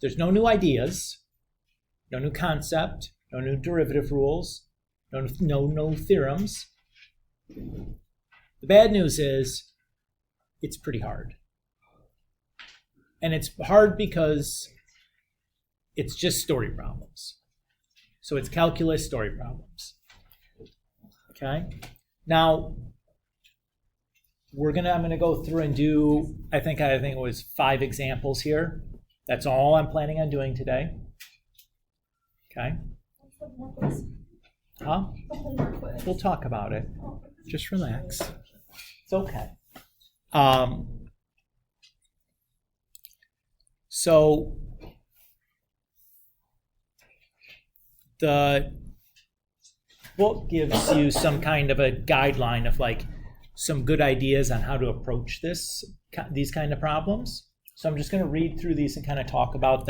There's no new ideas, no new concept, no new derivative rules, no theorems. The bad news is it's pretty hard. And it's hard because it's just story problems. So it's calculus story problems. Okay? Now, I'm gonna go through and do, I think it was 5 examples here. That's all I'm planning on doing today. Okay? Huh? We'll talk about it. Just relax. It's okay. So the book gives you some kind of a guideline of like some good ideas on how to approach these kind of problems. So I'm just going to read through these and kind of talk about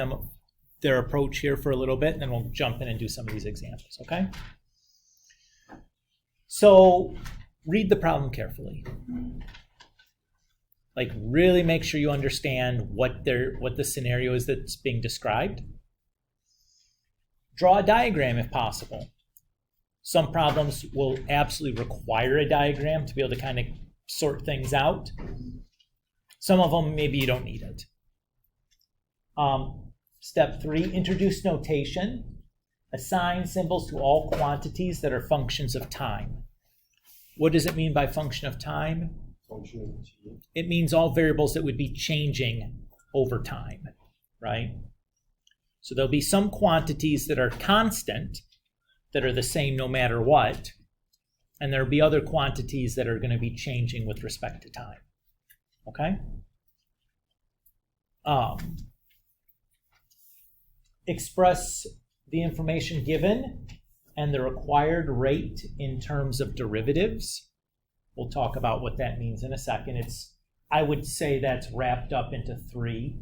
their approach here for a little bit, and then we'll jump in and do some of these examples, okay? So read the problem carefully. Like really make sure you understand what the scenario is that's being described. Draw a diagram if possible. Some problems will absolutely require a diagram to be able to kind of sort things out. Some of them, maybe you don't need it. Step 3, introduce notation. Assign symbols to all quantities that are functions of time. What does it mean by function of time? Function of t. It means all variables that would be changing over time, right? So there'll be some quantities that are constant, that are the same no matter what, and there'll be other quantities that are going to be changing with respect to time. Okay? Express the information given and the required rate in terms of derivatives. We'll talk about what that means in a second. I would say that's wrapped up into 3.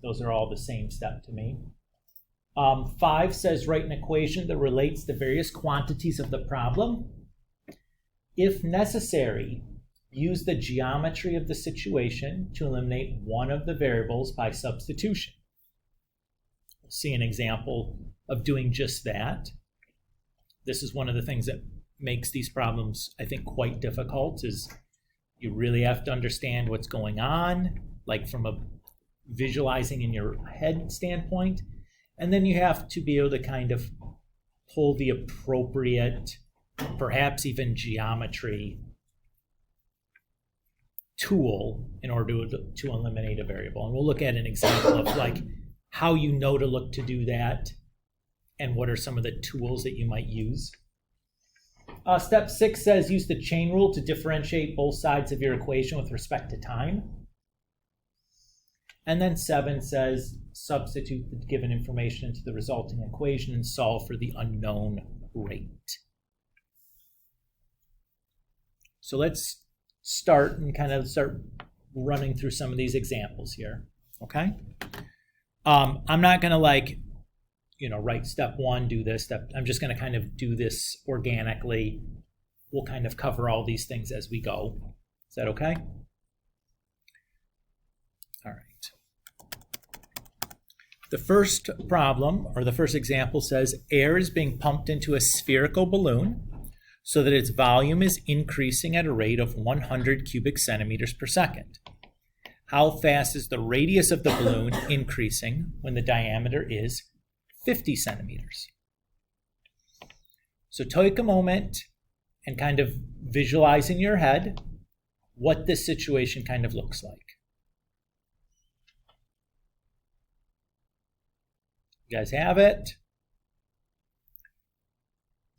Those are all the same step to me. 5 says write an equation that relates the various quantities of the problem. If necessary, use the geometry of the situation to eliminate one of the variables by substitution. We'll see an example of doing just that. This is one of the things that makes these problems, I think, quite difficult, is you really have to understand what's going on, like from a visualizing in your head standpoint, and then you have to be able to kind of pull the appropriate, perhaps even geometry tool in order to eliminate a variable. And we'll look at an example of like how you know to look to do that and what are some of the tools that you might use. Step 6 says use the chain rule to differentiate both sides of your equation with respect to time. And then 7 says substitute the given information into the resulting equation and solve for the unknown rate. So let's start running through some of these examples here, okay? I'm not going to write step 1, do this step. I'm just going to kind of do this organically. We'll kind of cover all these things as we go. Is that okay? All right. The first problem, or the first example, says air is being pumped into a spherical balloon so that its volume is increasing at a rate of 100 cubic centimeters per second. How fast is the radius of the balloon increasing when the diameter is 50 centimeters? So take a moment and kind of visualize in your head what this situation kind of looks like. You guys have it?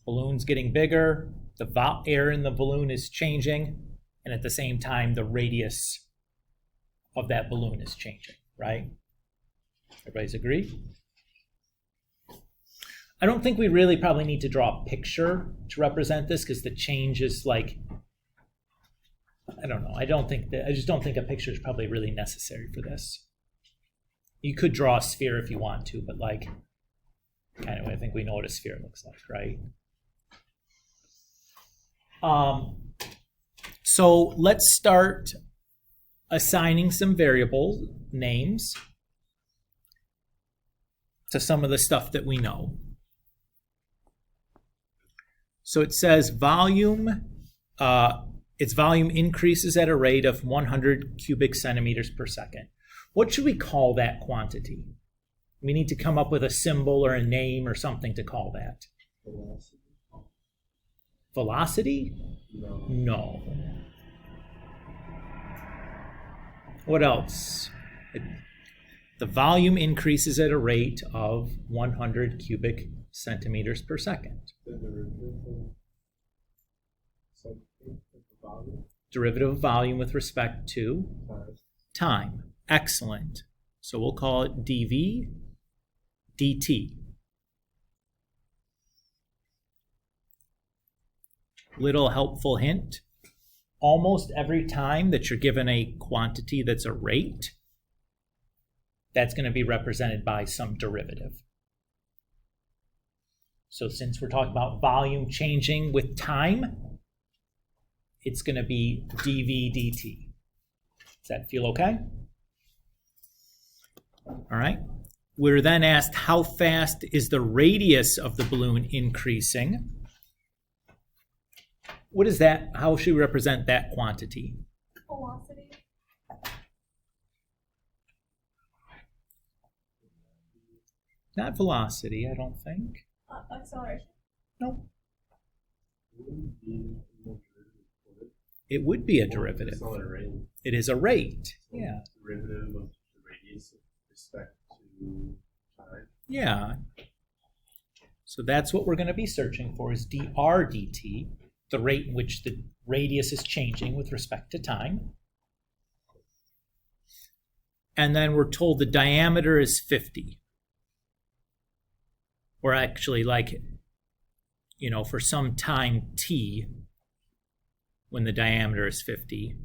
Balloon's getting bigger, the air in the balloon is changing, and at the same time, the radius of that balloon is changing, right? Everybody's agree? I don't think we really probably need to draw a picture to represent this because the change is like, I don't know. I just don't think a picture is probably really necessary for this. You could draw a sphere if you want to, but like, kind of, I think we know what a sphere looks like, right? So let's start assigning some variable names. to some of the stuff that we know. So it says volume, its volume increases at a rate of 100 cubic centimeters per second. What should we call that quantity? We need to come up with a symbol or a name or something to call that. Velocity? No. What else? The volume increases at a rate of 100 cubic centimeters per second. Derivative of volume with respect to time. Excellent. So we'll call it dV dt. Little helpful hint. Almost every time that you're given a quantity that's a rate, that's going to be represented by some derivative. So since we're talking about volume changing with time, it's going to be dV dt. Does that feel okay? All right. We're then asked, how fast is the radius of the balloon increasing? What is that? How should we represent that quantity? Velocity. Not velocity, I don't think. Acceleration. No. It would be a derivative. It's not a rate. It is a rate. Yeah. Derivative of the radius with respect to time. Yeah. So that's what we're going to be searching for is dr dt, the rate in which the radius is changing with respect to time. And then we're told the diameter is 50. Or actually, like, for some time t, when the diameter is 50.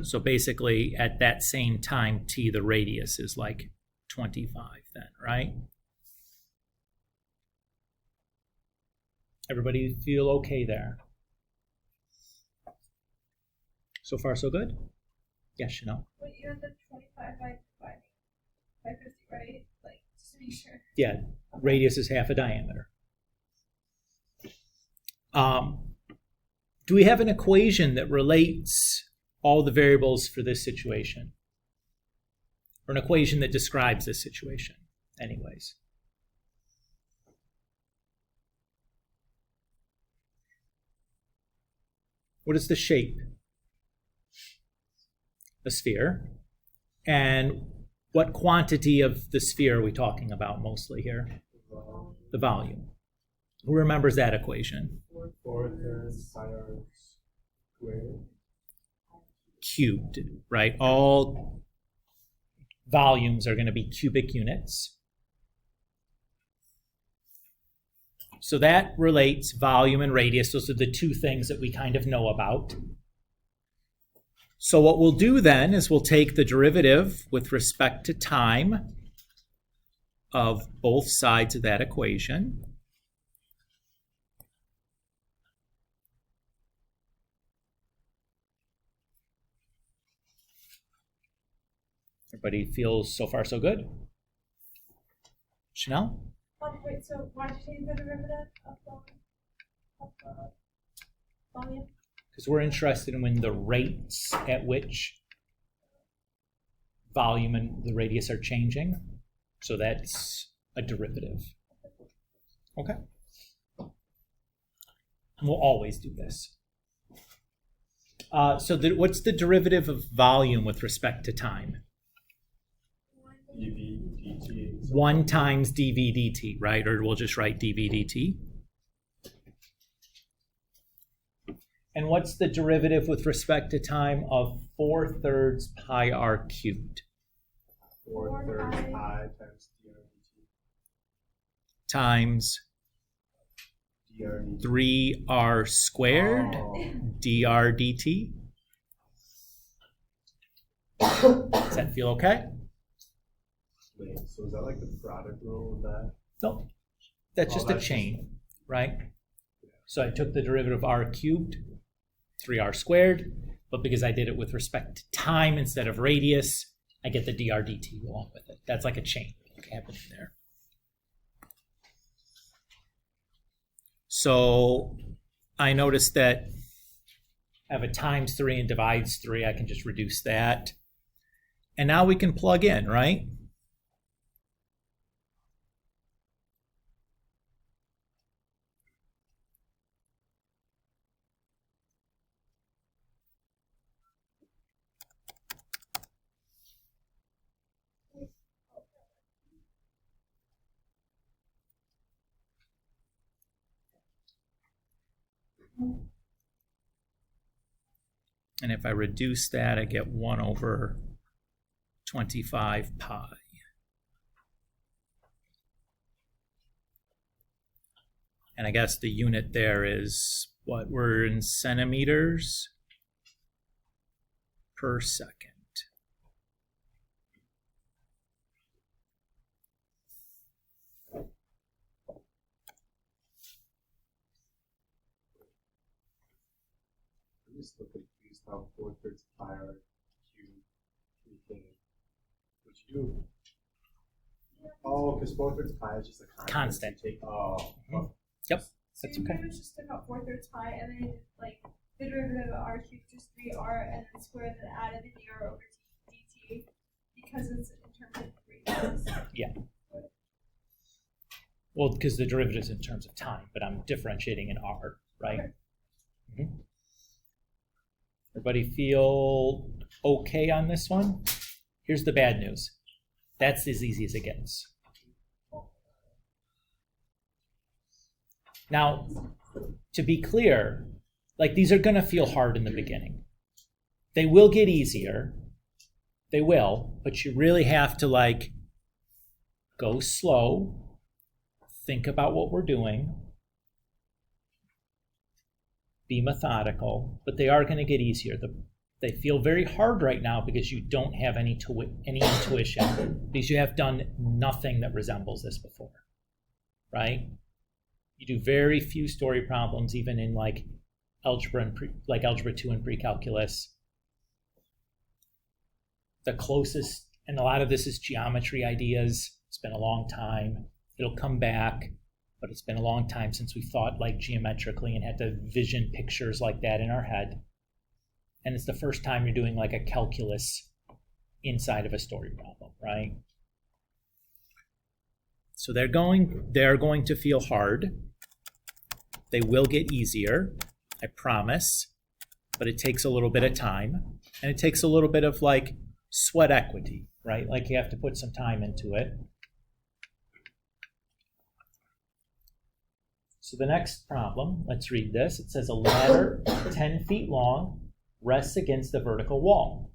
So basically, at that same time t, the radius is like 25 then, right? Everybody feel okay there? So far, so good? Yes, Chanel? But you had the 25 by dividing by 50, right? Like, just to be sure. Yeah, radius is half a diameter. Do we have an equation that relates all the variables for this situation? Or an equation that describes this situation, anyways? What is the shape? A sphere. And what quantity of the sphere are we talking about mostly here? The volume. Who remembers that equation? 4/3 pi r squared. Cubed, right? All volumes are going to be cubic units. So that relates volume and radius. Those are the two things that we kind of know about. So what we'll do then is we'll take the derivative with respect to time of both sides of that equation. Everybody feels so far so good? Chanel? Wait, so why did you change the derivative of the volume? Because we're interested in when the rates at which volume and the radius are changing. So that's a derivative. Okay? And we'll always do this. What's the derivative of volume with respect to time? dV dt. 1 times dV dt, right? Or we'll just write dV dt. And what's the derivative with respect to time of 4/3 pi r cubed? 4/3 pi times dr dt. Times Dr dt. 3r squared dr dt. Does that feel okay? Wait, so is that like the product rule of that? No, that's just a chain, right? So I took the derivative of r cubed, 3r squared, but because I did it with respect to time instead of radius, I get the dr dt along with it. That's like a chain happening there. So I noticed that I have a times 3 and divides 3. I can just reduce that. And now we can plug in, right? And if I reduce that, I get 1 over 25 pi. And I guess the unit there is what? We're in centimeters per second. I'm just looking confused how 4/3 pi are cube thing. What you do? Oh, because 4/3 pi is just a Constant. You take, well, Yep, So that's you okay. pretty much just took out 4/3 pi and then like the derivative of r cubed just 3r and then square then added the dr over dt because it's in terms of radius. Yeah. Well, because the derivative is in terms of time, but I'm differentiating in r, right? Okay. Everybody feel okay on this one? Here's the bad news. That's as easy as it gets. Now, to be clear, like these are going to feel hard in the beginning. They will get easier. They will, but you really have to like go slow, think about what we're doing, be methodical, but they are going to get easier. They feel very hard right now because you don't have any intuition, because you have done nothing that resembles this before, right? You do very few story problems, even in like algebra algebra 2 and pre-calculus. The closest, and a lot of this is geometry ideas. It's been a long time. It'll come back, but it's been a long time since we thought like geometrically and had to vision pictures like that in our head. And it's the first time you're doing like a calculus inside of a story problem, right? So they're going to feel hard. They will get easier, I promise, but it takes a little bit of time, and it takes a little bit of like sweat equity, right? Like you have to put some time into it. So the next problem, let's read this. It says a ladder 10 feet long rests against the vertical wall.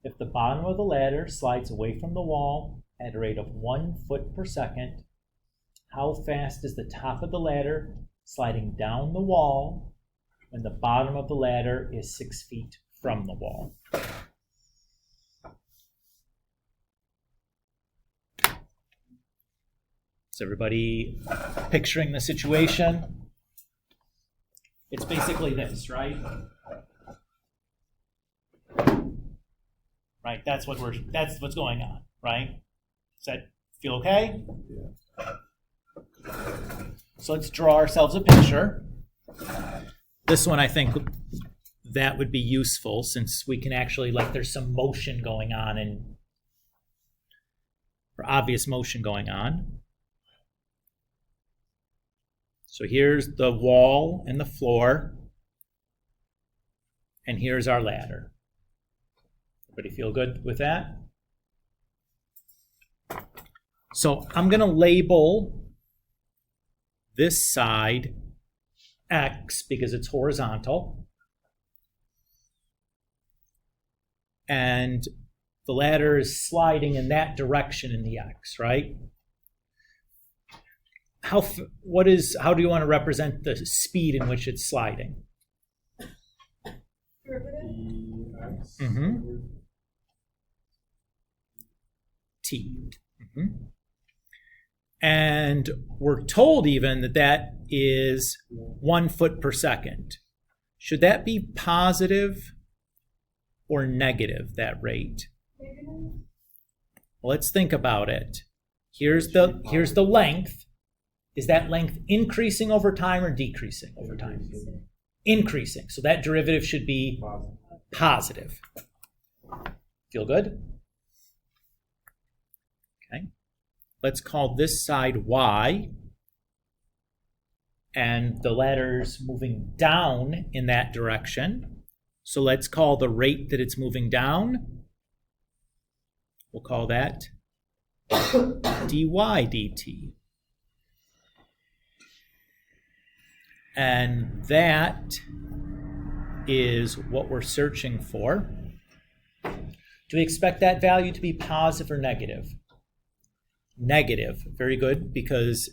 If the bottom of the ladder slides away from the wall at a rate of 1 foot per second, how fast is the top of the ladder sliding down the wall when the bottom of the ladder is 6 feet from the wall? Is everybody picturing the situation? It's basically this, right? Right, that's what's going on, right? Does that feel okay? yeah. So let's draw ourselves a picture. This one, I think that would be useful since we can actually, like, there's some motion going on or obvious motion going on. So here's the wall and the floor, and here's our ladder. Everybody feel good with that? So I'm going to label this side X because it's horizontal. And the ladder is sliding in that direction in the X, right? How do you want to represent the speed in which it's sliding? Derivative? X Mm-hmm. T. Mm-hmm. And we're told even that is 1 foot per second. Should that be positive or negative, that rate? Negative? Well, let's think about it. Here's the length, is that length increasing over time or decreasing over time? Increasing. So that derivative should be positive. Feel good? Okay. Let's call this side y. And the ladder's moving down in that direction. So let's call the rate that it's moving down, we'll call that dy dt. And that is what we're searching for. Do we expect that value to be positive or negative? Negative. Very good, because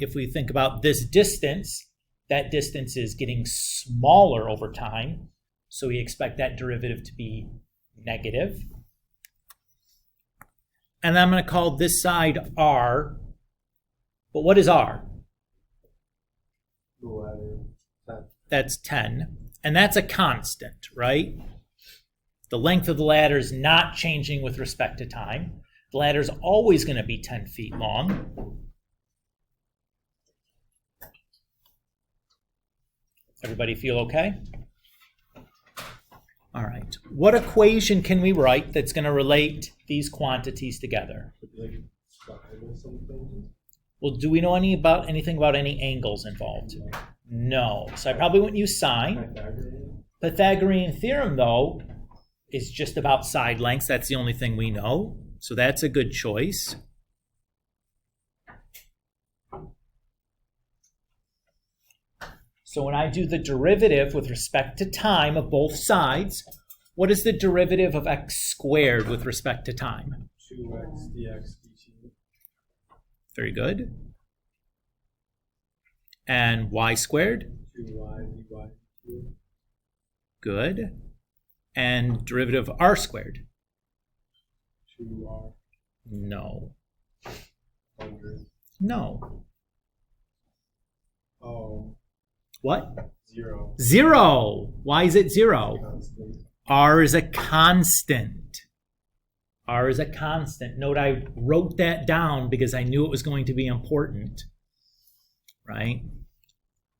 if we think about this distance, that distance is getting smaller over time. So we expect that derivative to be negative. And I'm going to call this side r. But what is r? That's 10. And that's a constant, right? The length of the ladder is not changing with respect to time. The ladder is always going to be 10 feet long. Everybody feel okay? All right. What equation can we write that's going to relate these quantities together? Well, do we know anything about any angles involved? No. So I probably wouldn't use sine. Pythagorean theorem, though, is just about side lengths. That's the only thing we know. So that's a good choice. So when I do the derivative with respect to time of both sides, what is the derivative of x squared with respect to time? 2x dx dt. Very good. And y squared? 2y dy dt. Good. And derivative of r squared? 2r. No. 100. No. Oh. What? 0. 0. Why is it 0? Constant. R is a constant. R is a constant. Note I wrote that down because I knew it was going to be important, right?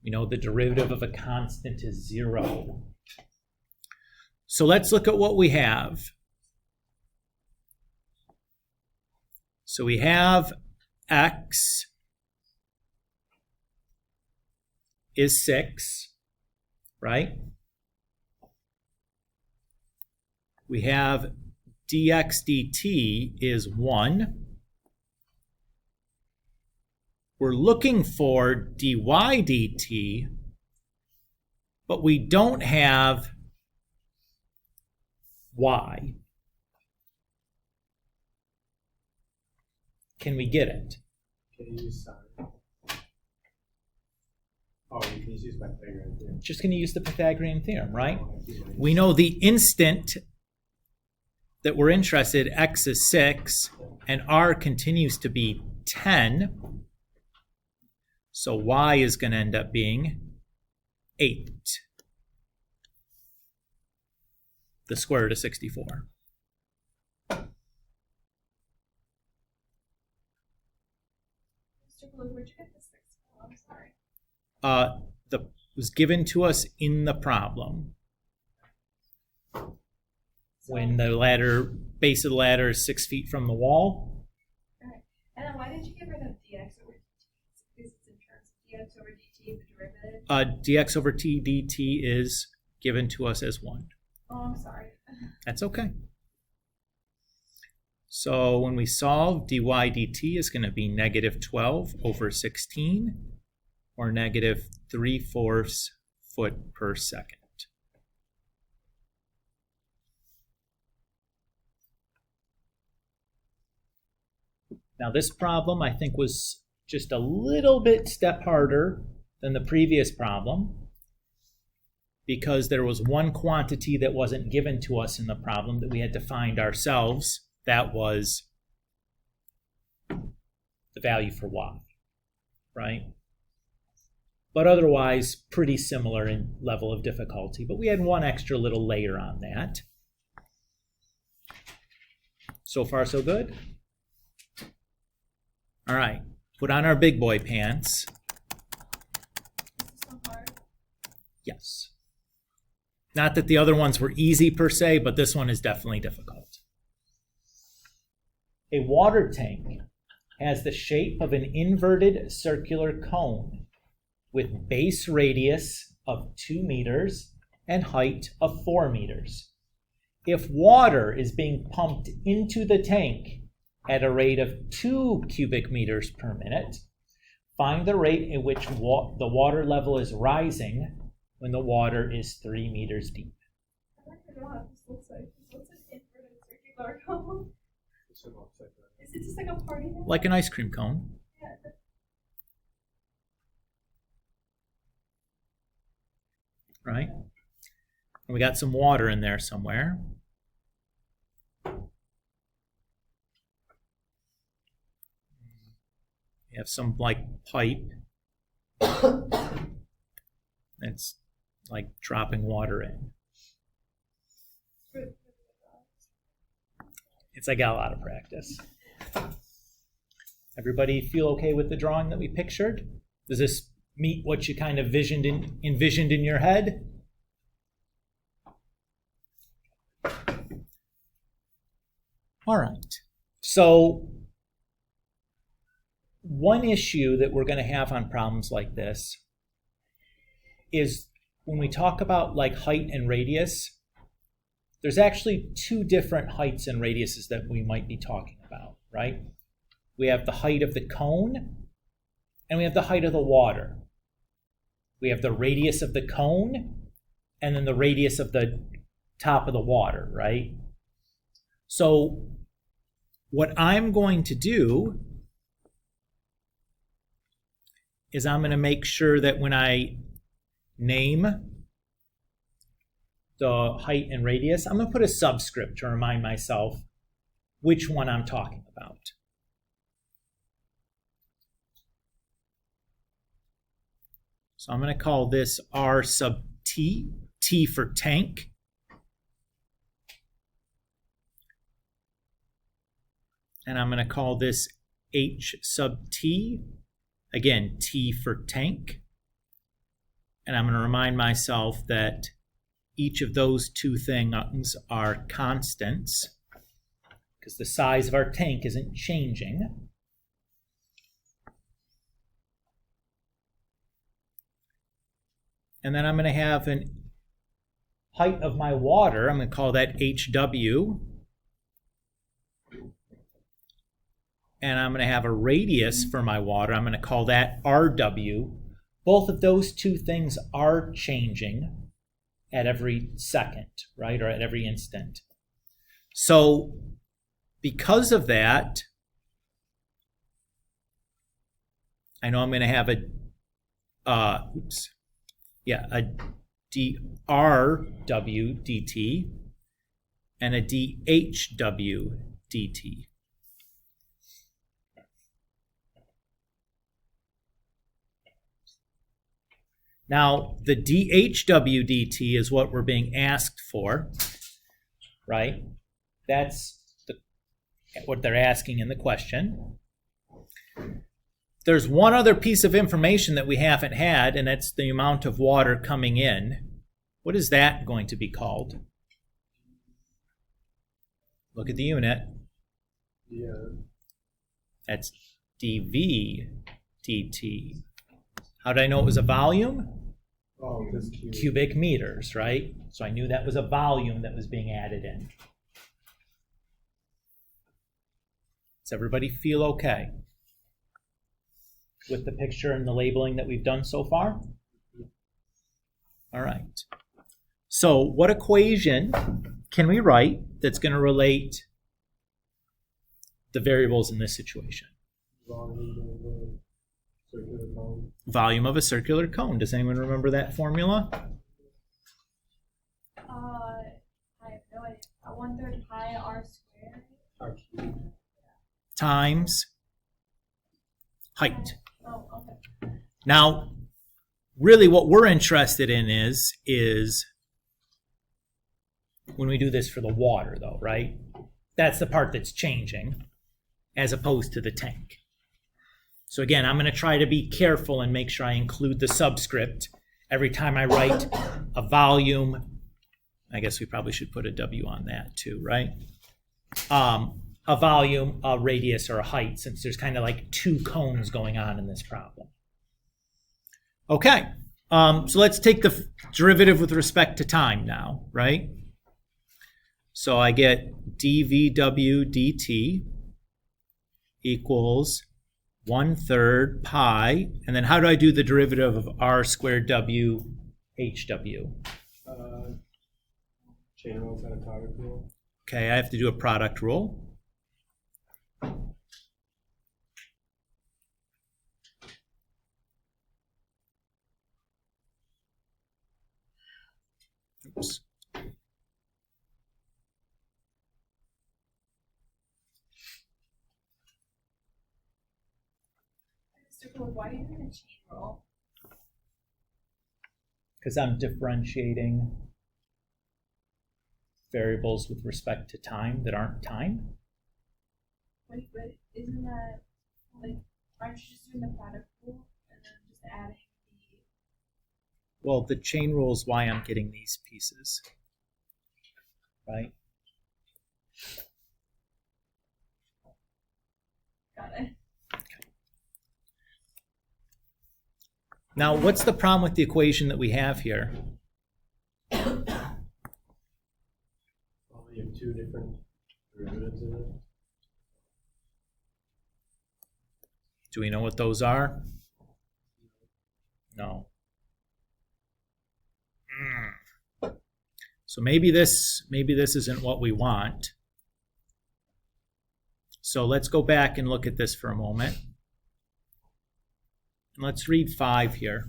You know, the derivative of a constant is 0. So let's look at what we have. So we have x is 6, right? We have dx dt is 1. We're looking for dy dt, but we don't have y. Can we get it? Can you use sine? Oh, you can use Pythagorean theorem. Just going to use the Pythagorean theorem, right? We know the instant that we're interested, x is 6, and r continues to be 10. So y is going to end up being 8. The square root of 64. Mr. Blue, where'd you get the 6 from? I'm sorry. Was given to us in the problem. When the base of the ladder is 6 feet from the wall. Okay. And then why did you get rid of dx over dt? Because it's in terms of dx over dt, the derivative. Dx over t dt is given to us as 1. Oh, I'm sorry. That's okay. So when we solve, dy dt is going to be negative 12 over 16, or negative 3/4 foot per second. Now this problem I think was just a little bit step harder than the previous problem because there was one quantity that wasn't given to us in the problem that we had to find ourselves. That was the value for y, right? But otherwise pretty similar in level of difficulty. But we had one extra little layer on that. So far so good? All right, put on our big boy pants. This is so hard. Yes. Not that the other ones were easy per se, but this one is definitely difficult. A water tank has the shape of an inverted circular cone with base radius of 2 meters and height of 4 meters. If water is being pumped into the tank at a rate of 2 cubic meters per minute, find the rate at which the water level is rising when the water is 3 meters deep. I don't know what this looks like. This looks like inverted circular cone. Is it just like a party hat? Like an ice cream cone. Yeah. Right? And we got some water in there somewhere. We have some like pipe that's like dropping water in. I got a lot of practice. Everybody feel okay with the drawing that we pictured? Does this meet what you kind of envisioned in your head? All right. So one issue that we're going to have on problems like this is when we talk about like height and radius, there's actually two different heights and radiuses that we might be talking about, right? We have the height of the cone and we have the height of the water. We have the radius of the cone and then the radius of the top of the water, right? So what I'm going to do is I'm going to make sure that when I name the height and radius, I'm going to put a subscript to remind myself which one I'm talking about. So I'm going to call this R sub T, T for tank. And I'm going to call this H sub T, again, T for tank. And I'm going to remind myself that each of those two things are constants because the size of our tank isn't changing. And then I'm going to have an height of my water. I'm going to call that HW. And I'm going to have a radius for my water. I'm going to call that RW. Both of those two things are changing at every second, right? Or at every instant. So because of that, I know I'm going to have a drw dt and a dhw dt. Now, the dhw dt is what we're being asked for, right? That's what they're asking in the question. There's one other piece of information that we haven't had, and that's the amount of water coming in. What is that going to be called? Look at the unit. Yeah. That's dV dt. How did I know it was a volume? Oh, this Cubic meters, right? So I knew that was a volume that was being added in. Does everybody feel okay with the picture and the labeling that we've done so far? All right. So what equation can we write that's going to relate the variables in this situation? Volume of a circular cone. Does anyone remember that formula? I have no idea. 1/3 pi r squared. R cubed. Times height. Oh, okay. Now, really what we're interested in is when we do this for the water, though, right? That's the part that's changing as opposed to the tank. So again, I'm going to try to be careful and make sure I include the subscript every time I write a volume. I guess we probably should put a W on that too, right? A volume, a radius, or a height, since there's kind of like two cones going on in this problem. Okay, so let's take the derivative with respect to time now, right? So I get dvw dt equals 1/3 pi, and then how do I do the derivative of r squared w hw? Chain rule and a product rule. Okay, I have to do a product rule. Oops. Why are you doing a chain rule? Because I'm differentiating variables with respect to time that aren't time. Wait, but isn't that, like, aren't you just doing the product rule and then just adding the... Well, the chain rule is why I'm getting these pieces, right? Got it. Now, what's the problem with the equation that we have here? Well, you have two different derivatives in it. Do we know what those are? No. So maybe this isn't what we want. So let's go back and look at this for a moment. Let's read 5 here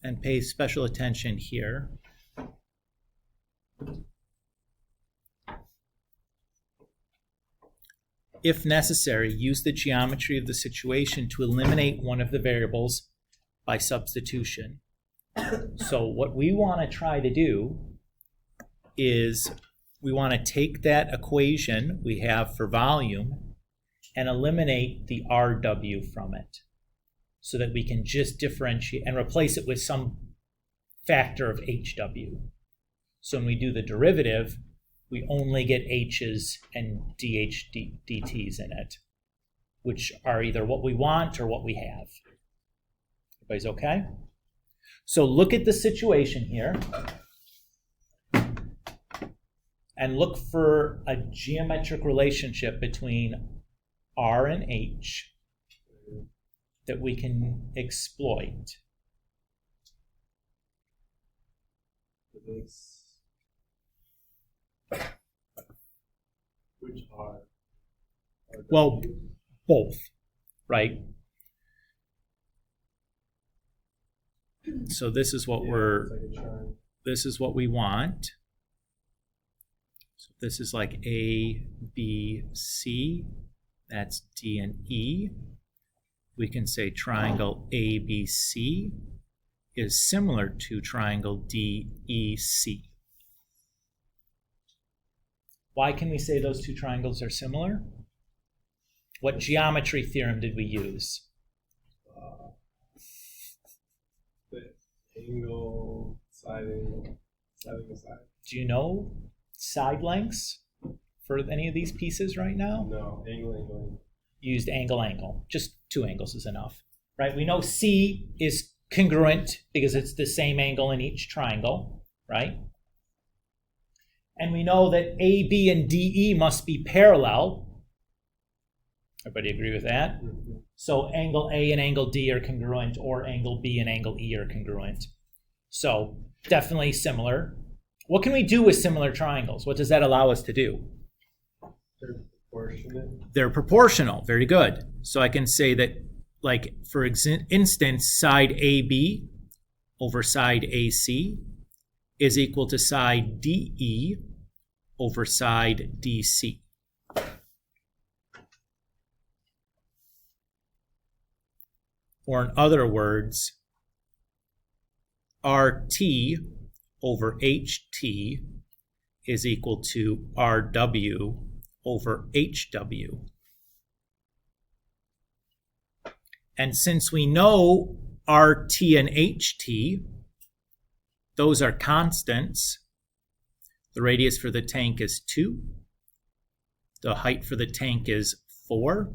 and pay special attention here. If necessary, use the geometry of the situation to eliminate one of the variables by substitution. So what we want to try to do is we want to take that equation we have for volume and eliminate the RW from it so that we can just differentiate and replace it with some factor of HW. So when we do the derivative, we only get H's and DT's in it, which are either what we want or what we have. Everybody's okay? So look at the situation here and look for a geometric relationship between R and H that we can exploit. Which are Well, both, right? So this is what this is what we want. So this is like A, B, C. That's D and E. We can say triangle ABC is similar to triangle DEC. Why can we say those two triangles are similar? What geometry theorem did we use? the angle, side angle, side to side. Do you know side lengths for any of these pieces right now? No, angle. Used angle. Just two angles is enough, right? We know C is congruent because it's the same angle in each triangle, right? And we know that AB and DE must be parallel. Everybody agree with that? Mm-hmm. So angle A and angle D are congruent, or angle B and angle E are congruent. So definitely similar. What can we do with similar triangles? What does that allow us to do? They're proportionate. They're proportional. Very good. So I can say that, like, for instance, side AB over side AC is equal to side DE over side DC. Or in other words, RT over HT is equal to RW over HW. And since we know RT and HT, those are constants. The radius for the tank is 2. The height for the tank is 4.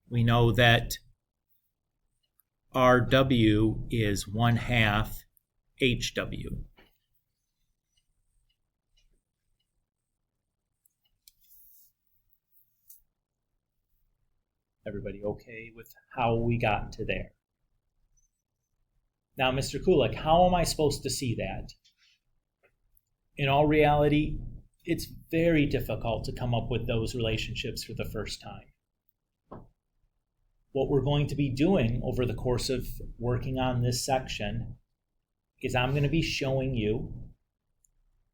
We know that RW is 1/2 HW. Everybody okay with how we got to there? Now, Mr. Kulik, how am I supposed to see that? In all reality, it's very difficult to come up with those relationships for the first time. What we're going to be doing over the course of working on this section is I'm going to be showing you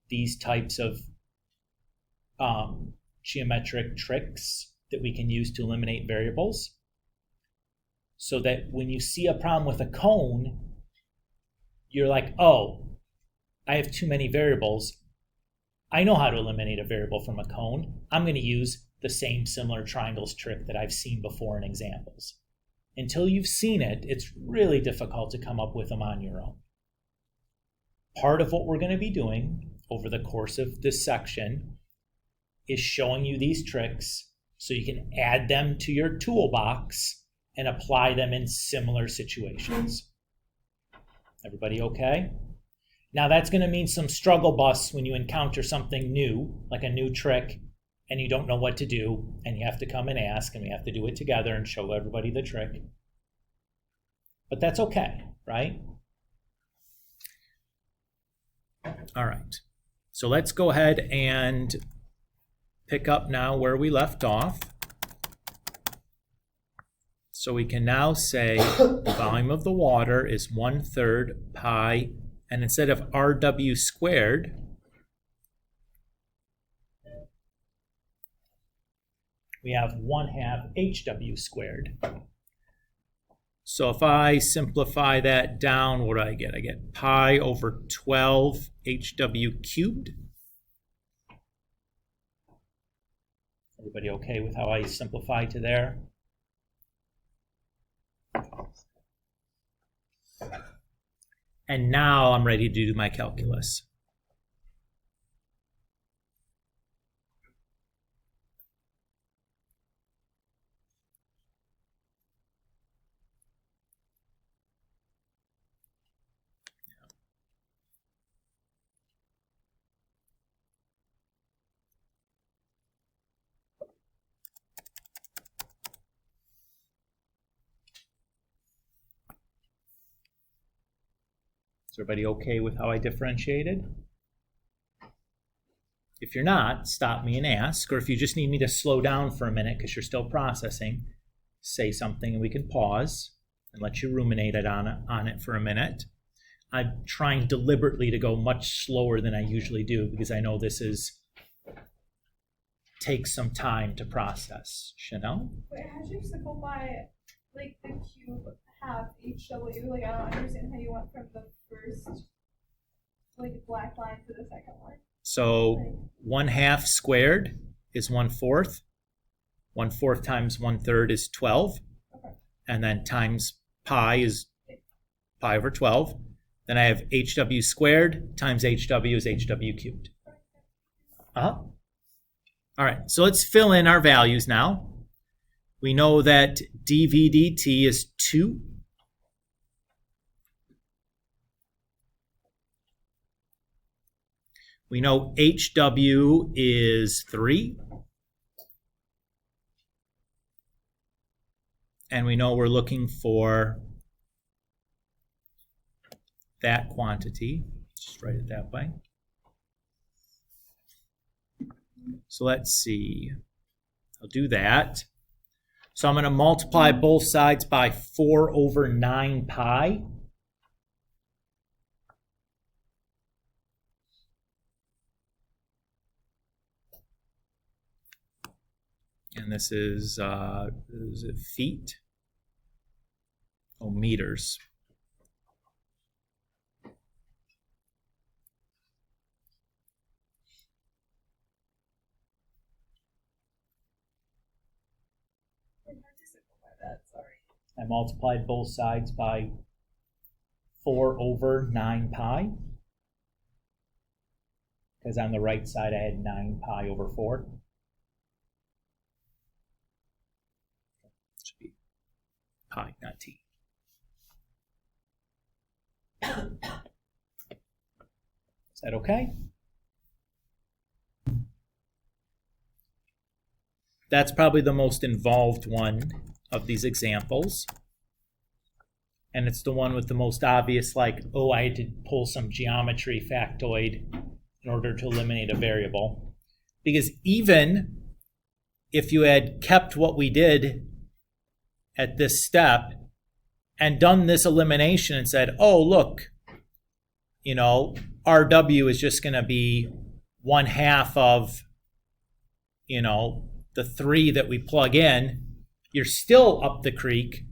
these types of geometric tricks that we can use to eliminate variables, so that when you see a problem with a cone, you're like, oh, I have too many variables. I know how to eliminate a variable from a cone. I'm going to use the same similar triangles trick that I've seen before in examples. Until you've seen it, it's really difficult to come up with them on your own. Part of what we're going to be doing over the course of this section is showing you these tricks so you can add them to your toolbox and apply them in similar situations. Everybody okay? Now that's going to mean some struggle busts when you encounter something new, like a new trick, and you don't know what to do, and you have to come and ask, and we have to do it together and show everybody the trick. But that's okay, right? All right. So let's go ahead and pick up now where we left off. So we can now say the volume of the water is 1/3 pi, and instead of RW squared, we have 1/2 HW squared. So if I simplify that down, what do I get? I get pi over 12 HW cubed. Everybody okay with how I simplify to there? And now I'm ready to do my calculus. Is everybody okay with how I differentiated? If you're not, stop me and ask, or if you just need me to slow down for a minute because you're still processing, say something and we can pause and let you ruminate on it for a minute. I'm trying deliberately to go much slower than I usually do because I know this takes some time to process. Chanel? Wait, how did you simplify like the cube half HW? Like, I don't understand how you went from the first like black line to the second one. So 1/2 squared is 1/4. 1/4 times 1/3 is 12. Okay. And then times pi is pi over 12. Then I have HW squared times HW is HW cubed. All right, so let's fill in our values now. We know that dV dt is 2. We know HW is 3. And we know we're looking for that quantity. Just write it that way. So let's see. I'll do that. So I'm going to multiply both sides by 4 over 9 pi. And this is it feet? Oh, meters. I multiplied both sides by 4 over 9 pi. Because on the right side I had 9 pi over 4. It should be pi, not t. Is that okay? That's probably the most involved one of these examples. And it's the one with the most obvious, like, oh, I had to pull some geometry factoid in order to eliminate a variable. Because even if you had kept what we did at this step and done this elimination and said, oh, look, you know, RW is just going to be 1/2 of, you know, the 3 that we plug in, you're still up the creek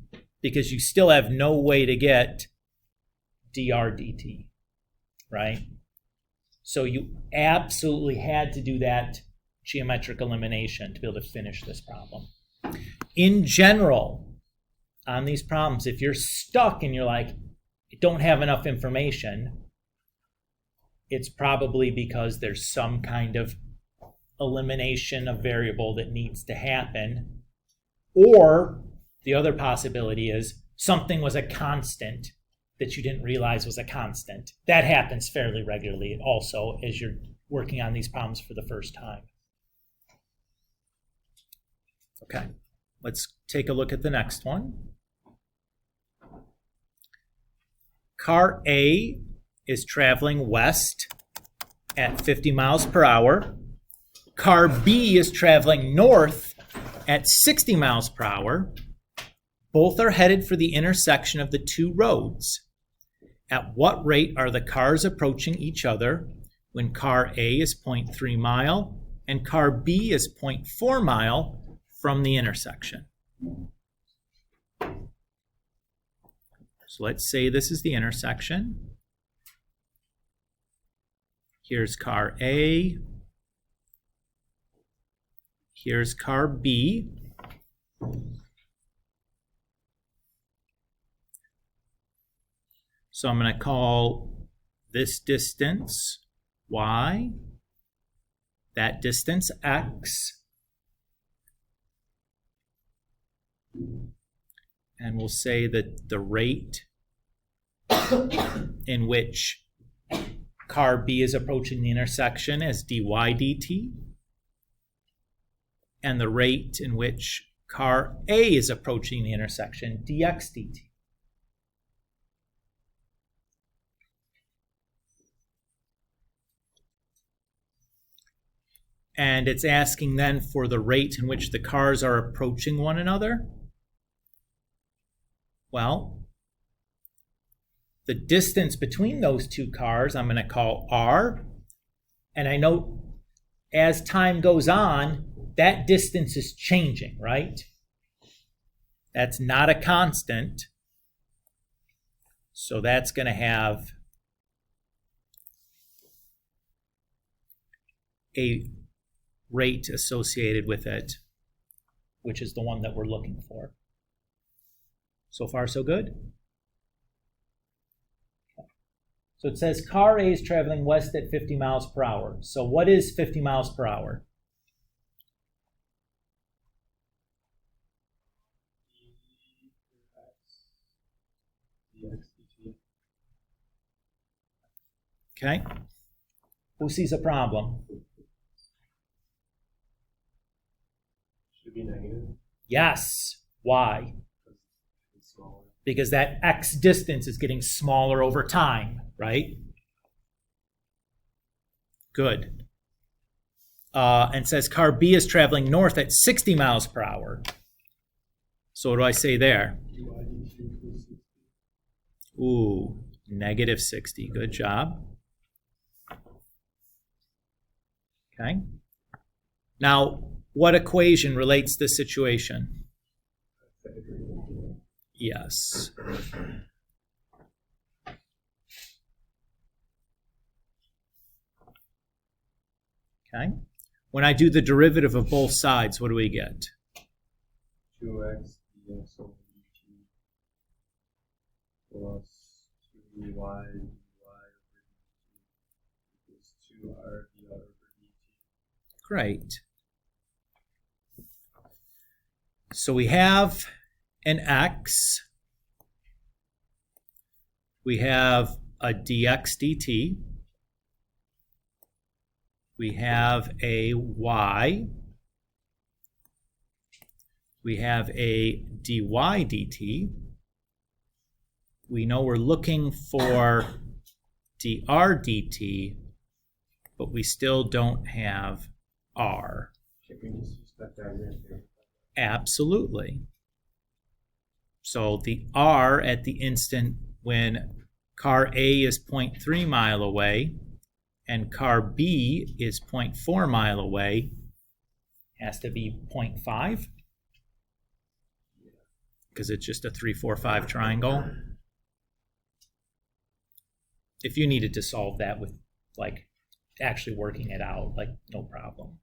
because you still have no way to get dr dt, right? So you absolutely had to do that geometric elimination to be able to finish this problem. In general, on these problems, if you're stuck and you're like, I don't have enough information, it's probably because there's some kind of elimination of variable that needs to happen. Or the other possibility is something was a constant that you didn't realize was a constant. That happens fairly regularly also as you're working on these problems for the first time. Okay, let's take a look at the next one. Car A is traveling west at 50 miles per hour. Car B is traveling north at 60 miles per hour. Both are headed for the intersection of the two roads. At what rate are the cars approaching each other when car A is 0.3 mile and car B is 0.4 mile from the intersection? So let's say this is the intersection. Here's car A. Here's car B. So I'm going to call this distance y, that distance x, and we'll say that the rate in which car B is approaching the intersection is dy dt, and the rate in which car A is approaching the intersection, dx dt. And it's asking then for the rate in which the cars are approaching one another. Well, the distance between those two cars I'm going to call r. And I know as time goes on, that distance is changing, right? That's not a constant. So that's going to have a rate associated with it, which is the one that we're looking for. So far, so good? Okay. So it says car A is traveling west at 50 miles per hour. So what is 50 miles per hour? Okay. Who sees a problem? Should be negative. Yes. Why? It's smaller. Because that x distance is getting smaller over time, right? Good. And says car B is traveling north at 60 miles per hour. So what do I say there? Ooh, negative 60. Good job. Okay. Now, what equation relates this situation? Yes. Okay. When I do the derivative of both sides, what do we get? 2x dx over dt plus 2y over dt equals 2r dr over dt. Great. So we have an x, we have a dx dt, we have a y, we have a dy dt. We know we're looking for dr dt, but we still don't have r. Can we just use that diagram here? Absolutely. So the r at the instant when car A is 0.3 mile away and car B is 0.4 mile away has to be 0.5 because it's just a 3, 4, 5 triangle. If you needed to solve that with like actually working it out, like no problem.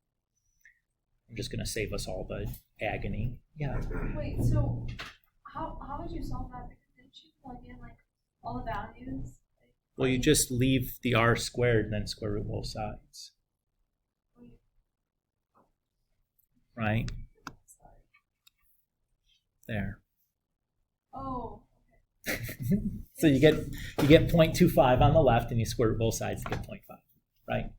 I'm just going to save us all the agony. Yeah. Wait, so how would you solve that? Because didn't you plug in like all the values? Well, you just leave the r squared and then square root both sides. Right? There. Oh, okay. So you get 0.25 on the left and you square root both sides to get 0.5, right?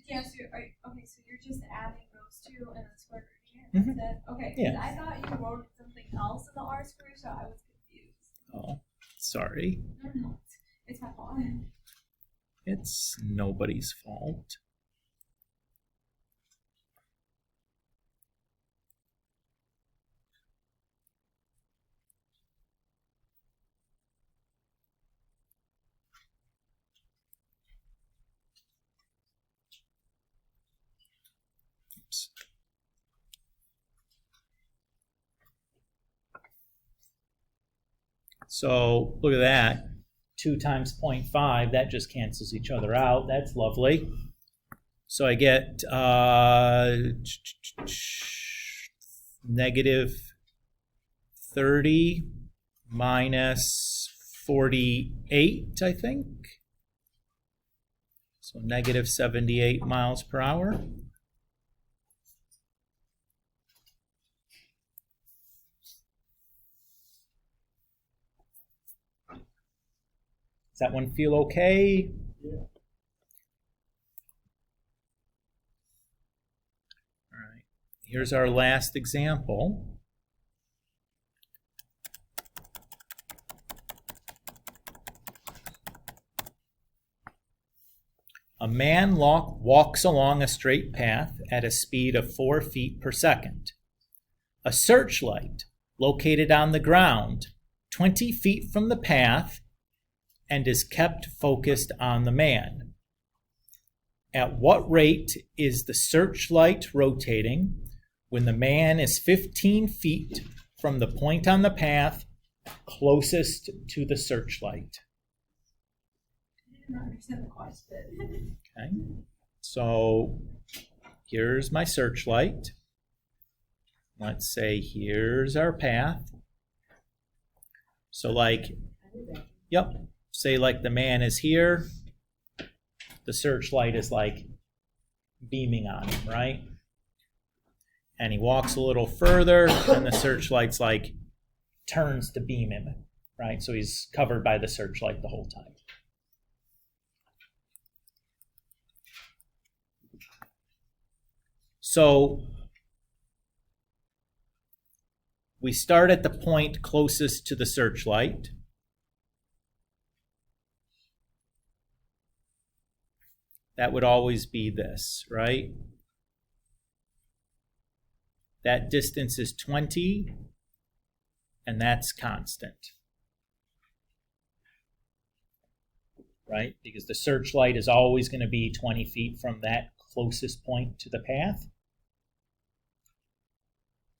Yeah, so okay, so you're just adding those two and then square rooting it. That's it? Okay, Yeah. because I thought you wrote something else in the R square, so I was confused. Oh, sorry. No, it's my fault. It's nobody's fault. Oops. So look at that. 2 times 0.5, that just cancels each other out. That's lovely. So I get negative 30 minus 48, I think. So negative 78 miles per hour. Does that one feel okay? Yeah. All right. Here's our last example. A man walks along a straight path at a speed of 4 feet per second. A searchlight located on the ground 20 feet from the path and is kept focused on the man. At what rate is the searchlight rotating when the man is 15 feet from the point on the path closest to the searchlight? I didn't understand the question. Okay, so here's my searchlight. Let's say here's our path. So like, yep, say like the man is here, the searchlight is like beaming on him, right? And he walks a little further and the searchlight's like turns to beam him, right? So he's covered by the searchlight the whole time. So we start at the point closest to the searchlight. That would always be this, right? That distance is 20, and that's constant. Right? Because the searchlight is always going to be 20 feet from that closest point to the path.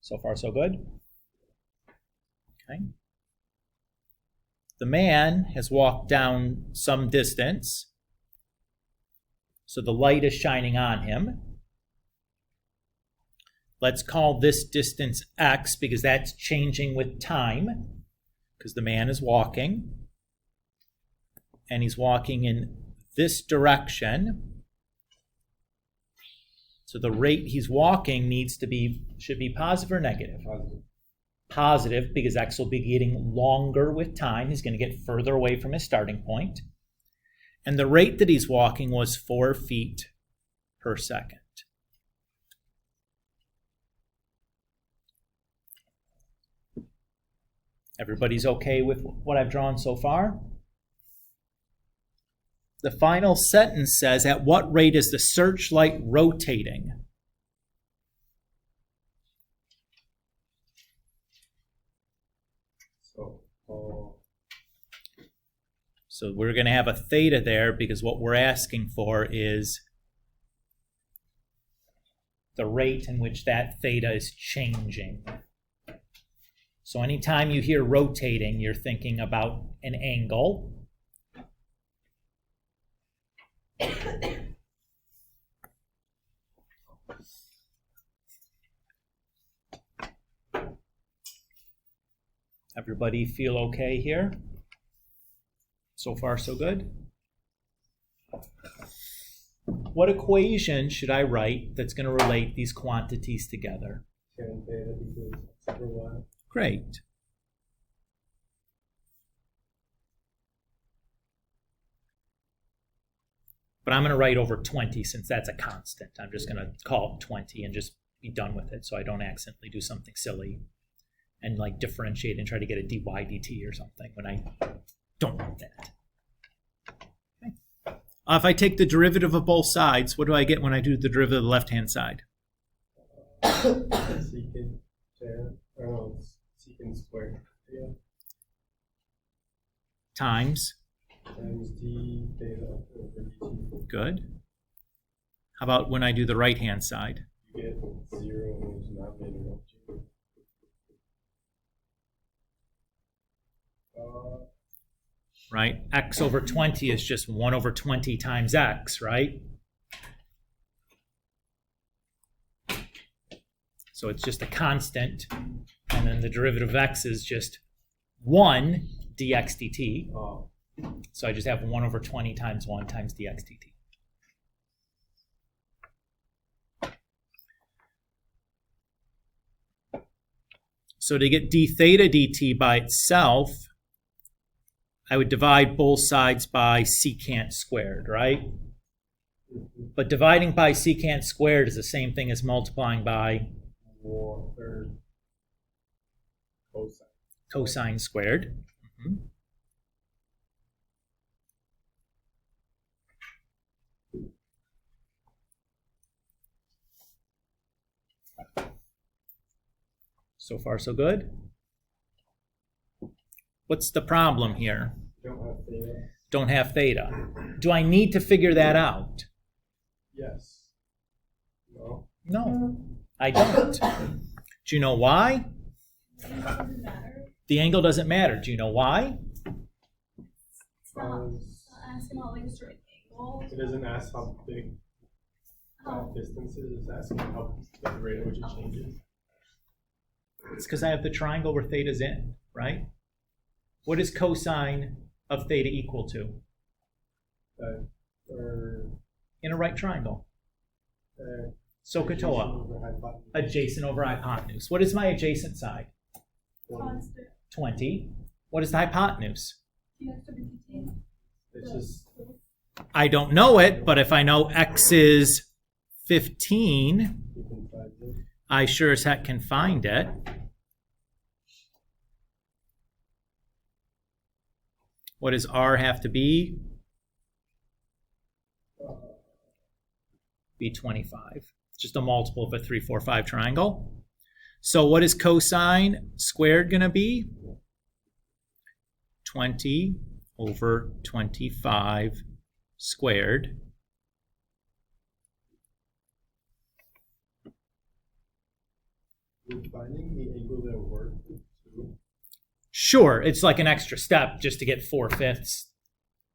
So far, so good. Okay. The man has walked down some distance, so the light is shining on him. Let's call this distance x because that's changing with time, because the man is walking. and he's walking in this direction. So the rate he's walking should be positive or negative? Positive. Positive, because x will be getting longer with time. He's going to get further away from his starting point. And the rate that he's walking was 4 feet per second. Everybody's okay with what I've drawn so far? The final sentence says, at what rate is the searchlight rotating? So we're going to have a theta there because what we're asking for is the rate in which that theta is changing. So anytime you hear rotating, you're thinking about an angle. Everybody feel okay here? So far, so good? What equation should I write that's going to relate these quantities together? Tan theta equals x over y. Great. But I'm going to write over 20 since that's a constant. I'm just going to call it 20 and just be done with it so I don't accidentally do something silly and like differentiate and try to get a dy dt or something when I don't want that. Okay. If I take the derivative of both sides, what do I get when I do the derivative of the left-hand side? Secant tan, secant squared. Yeah. Times D theta over dt. Good. How about when I do the right-hand side? You get 0 and there's denominator of 2. Right? X over 20 is just 1 over 20 times x, right? So it's just a constant, and then the derivative of x is just 1 dx dt. Oh. So I just have 1 over 20 times 1 times dx dt. So to get d theta dt by itself, I would divide both sides by secant squared, right? But dividing by secant squared is the same thing as multiplying by 1/3 cosine. Cosine squared. So far, so good. What's the problem here? Don't have theta. Don't have theta. Do I need to figure that out? Yes. No. No, I don't. Do you know why? Doesn't matter. The angle doesn't matter. Do you know why? It's not asking about like a straight angle. It doesn't ask how big that distance is. It's asking how the rate at which it changes. It's because I have the triangle where theta's in, right? What is cosine of theta equal to? In a right triangle. SOHCAHTOA. Adjacent over hypotenuse. What is my adjacent side? Constant. 20. What is the hypotenuse? Dx over dt. It's just I don't know it, but if I know x is 15, you can find it. I sure as heck can find it. What does r have to be? Be 25. Just a multiple of a 3, 4, 5 triangle. So what is cosine squared going to be? 20 over 25 squared. Would finding the angle that work too? Sure, it's like an extra step just to get 4/5.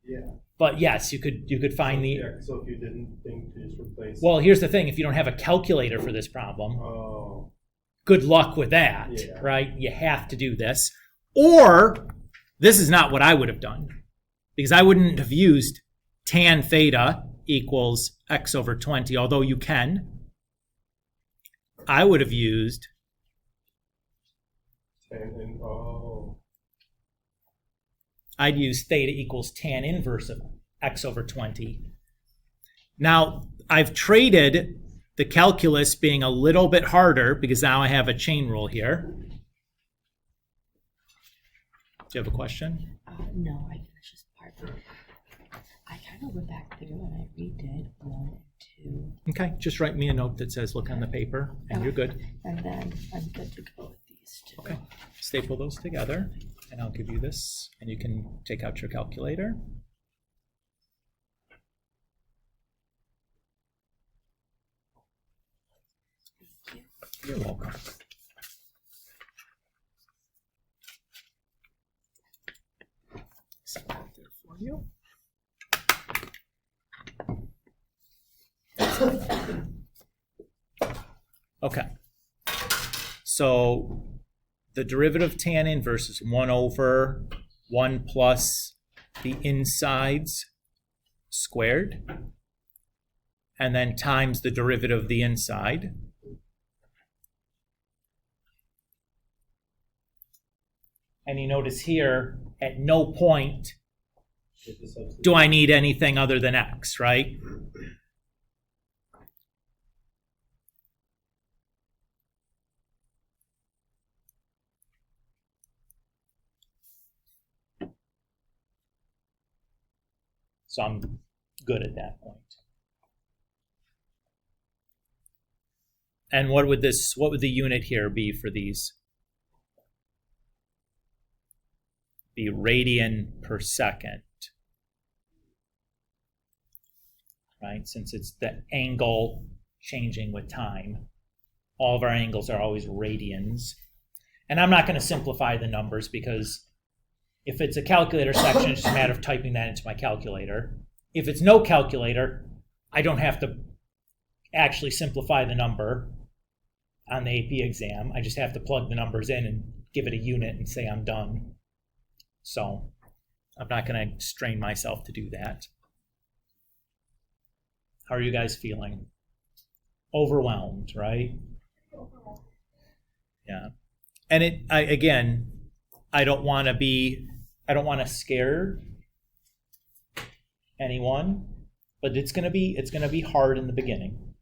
Yeah. But yes, you could find the. Yeah, so if you didn't think to just replace. Well, here's the thing: if you don't have a calculator for this problem, Oh. good luck with that, Yeah. right? You have to do this, or this is not what I would have done, because I wouldn't have used tan theta equals x over 20, although you can. I would have used I'd use theta equals tan inverse of x over 20. Now, I've traded the calculus being a little bit harder because now I have a chain rule here. Do you have a question? No, I finished this part. I kind of went back through and I redid 1 and 2. Okay, just write me a note that says look on the paper, and you're good. And then I'm good to go with these two. Okay, staple those together, and I'll give you this, and you can take out your calculator. You're welcome. Set that there for you. Okay. So the derivative of tan inverse is 1 over 1 plus the insides squared, and then times the derivative of the inside. And you notice here, at no point do I need anything other than x, right? So I'm good at that point. And what would the unit here be for these? Be radian per second, right? Since it's the angle changing with time. All of our angles are always radians. And I'm not going to simplify the numbers because if it's a calculator section, it's just a matter of typing that into my calculator. If it's no calculator, I don't have to actually simplify the number on the AP exam. I just have to plug the numbers in and give it a unit and say I'm done. So I'm not going to strain myself to do that. How are you guys feeling? Overwhelmed, right? Yeah. And I don't want to scare anyone, but it's going to be hard in the beginning.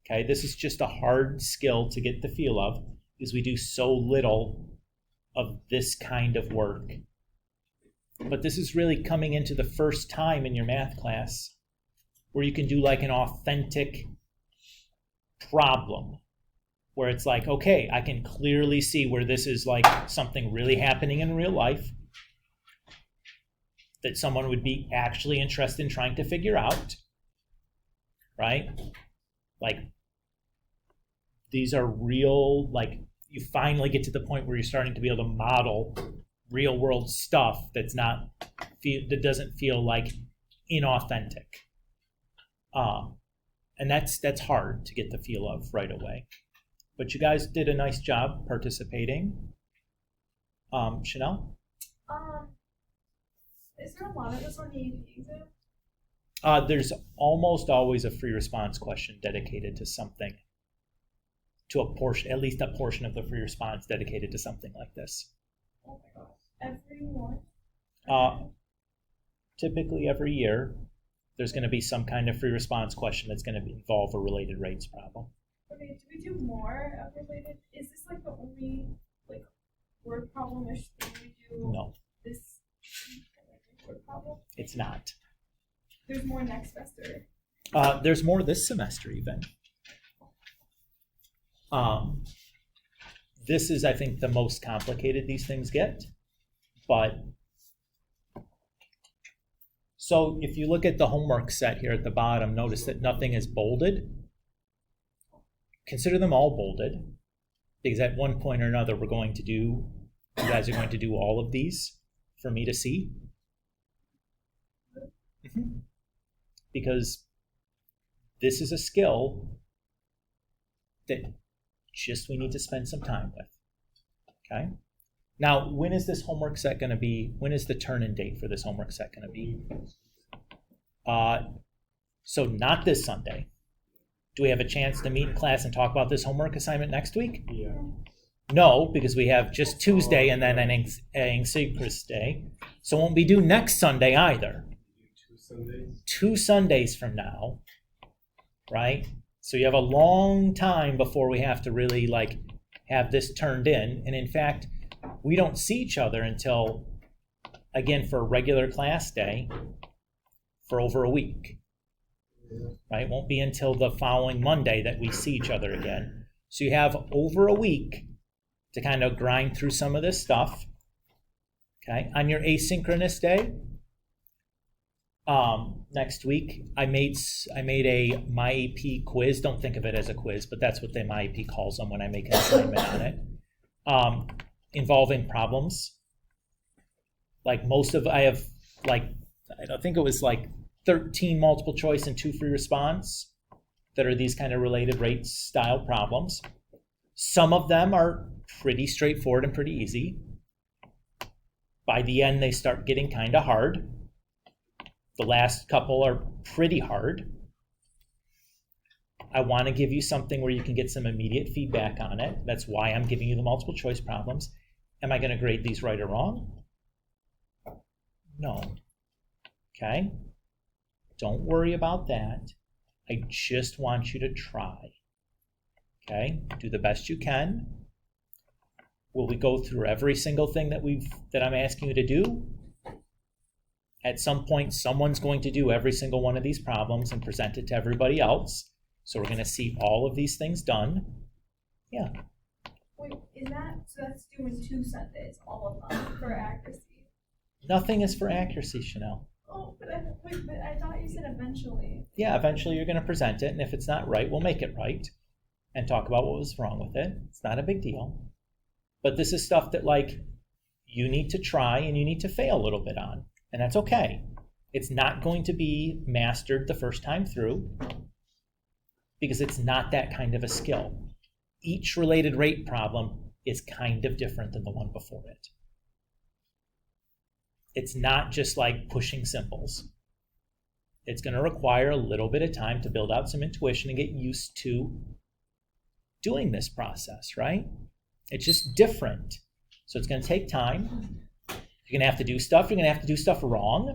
Okay? This is just a hard skill to get the feel of because we do so little of this kind of work. But this is really coming into the first time in your math class where you can do like an authentic problem where it's like, okay, I can clearly see where this is like something really happening in real life that someone would be actually interested in trying to figure out, right? Like, these are real, like, you finally get to the point where you're starting to be able to model real world stuff that doesn't feel like inauthentic. And that's hard to get the feel of right away. But you guys did a nice job participating. Chanel? Is there a lot of this on the AP exam? There's almost always a free response question dedicated to something, to a portion, at least a portion of the free response dedicated to something like this. Oh my gosh. Everyone? Typically every year, there's going to be some kind of free response question that's going to involve a related rates problem. Okay, do we do more of related? Is this like the only like word problem-ish thing we do? No. This word problem? It's not. There's more next semester. There's more this semester even. This is, I think, the most complicated these things get. But so if you look at the homework set here at the bottom, notice that nothing is bolded. Consider them all bolded, because at one point or another you guys are going to do all of these for me to see. Mm-hmm. Because this is a skill that just we need to spend some time with. Okay? Now, when is this homework set going to be? When is the turn-in date for this homework set going to be? So not this Sunday. Do we have a chance to meet in class and talk about this homework assignment next week? Yeah. No, because we have just Tuesday and then an asynchronous day. So it won't be due next Sunday either. 2 Sundays. 2 Sundays from now, right? So you have a long time before we have to really like have this turned in. And in fact, we don't see each other until, again, for a regular class day for over a week, right? It won't be until the following Monday that we see each other again. So you have over a week to kind of grind through some of this stuff, okay? On your asynchronous day, next week, I made a MyAP quiz. Don't think of it as a quiz, but that's what the MyAP calls them when I make an assignment on it, involving problems. Like I have I think it was like 13 multiple choice and 2 free response that are these kind of related rate style problems. Some of them are pretty straightforward and pretty easy. By the end, they start getting kind of hard. The last couple are pretty hard. I want to give you something where you can get some immediate feedback on it. That's why I'm giving you the multiple choice problems. Am I going to grade these right or wrong? No. Okay? Don't worry about that. I just want you to try. Okay? Do the best you can. Will we go through every single thing that I'm asking you to do? At some point, someone's going to do every single one of these problems and present it to everybody else. So we're going to see all of these things done. Yeah. Wait, so that's doing 2 Sundays, all of them, for accuracy? Nothing is for accuracy, Chanel. Oh, but I thought you said eventually. Yeah, eventually you're going to present it, and if it's not right, we'll make it right and talk about what was wrong with it. It's not a big deal. But this is stuff that, like, you need to try and you need to fail a little bit on, and that's okay. It's not going to be mastered the first time through because it's not that kind of a skill. Each related rate problem is kind of different than the one before it. It's not just like pushing simples. It's going to require a little bit of time to build out some intuition and get used to doing this process, right? It's just different. So it's going to take time. You're going to have to do stuff. You're going to have to do stuff wrong.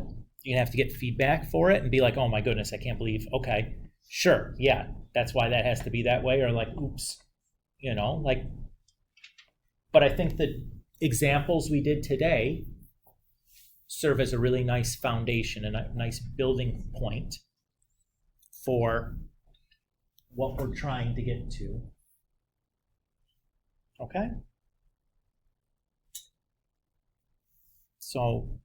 You're going to have to get feedback for it and be like, oh my goodness, I can't believe, okay, sure, yeah, that's why that has to be that way, or like, oops, but I think the examples we did today serve as a really nice foundation and a nice building point for what we're trying to get to. Okay? So